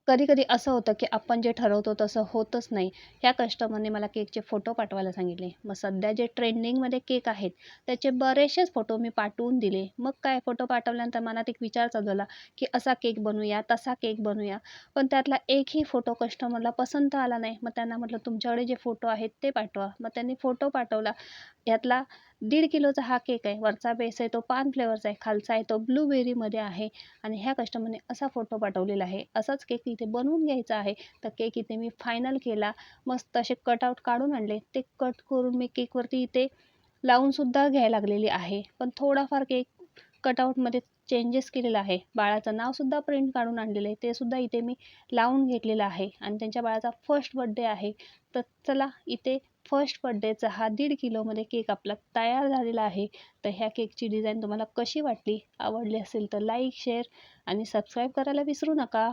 कधी-कधी असं होतं, की आपण जे ठरवतो तसं होतच नाही. ह्या कस्टमरने मला केकचे फोटो पाठवायला सांगितले. मग सध्या जे ट्रेंडिंगमध्ये केक आहेत, त्याचे बरेचसेच फोटो मी पाठवून दिले. मग काय फोटो पाठवल्यानंतर मनात एक विचार चालवला, की असा केक बनवूया, तसा केक बनवूया. पण त्यातला एकही फोटो कस्टमरला पसंत आला नाही. मग त्यांना म्हटलं, "तुमच्याकडे जे फोटो आहेत ते पाठवा." मग त्यांनी फोटो पाठवला. यातला 1.5 किलोचा हा केक आहे. वरचा बेस आहे तो पान फ्लेवरचा आहे. खालचा आहे तो ब्लूबेरीमध्ये आहे आणि ह्या कस्टमरने असा फोटो पाठवलेला आहे. असाच केक इथे बनवून घ्यायचा आहे. तर केक इथे मी फायनल केला. मस्त असे कटआउट काढून आणले. ते कट करून मी केकवरती इथे लावूनसुद्धा घ्यायला लागलेली आहे. पण थोडाफार केक कटआउटमध्ये चेंजेस केलेला आहे. बाळाचं नावसुद्धा प्रिंट काढून आणलेलं आहे. ते सुद्धा इथे मी लावून घेतलेलं आहे आणि त्यांच्या बाळाचा फर्स्ट बर्थडे आहे. तर चला इथे फर्स्ट बर्थडेचा हा 1.5 किलोमध्ये केक आपला तयार झालेला आहे. तर ह्या केकची डिझाईन तुम्हाला कशी वाटली? आवडली असेल तर लाईक, शेअर आणि सबस्क्राईब करायला विसरू नका.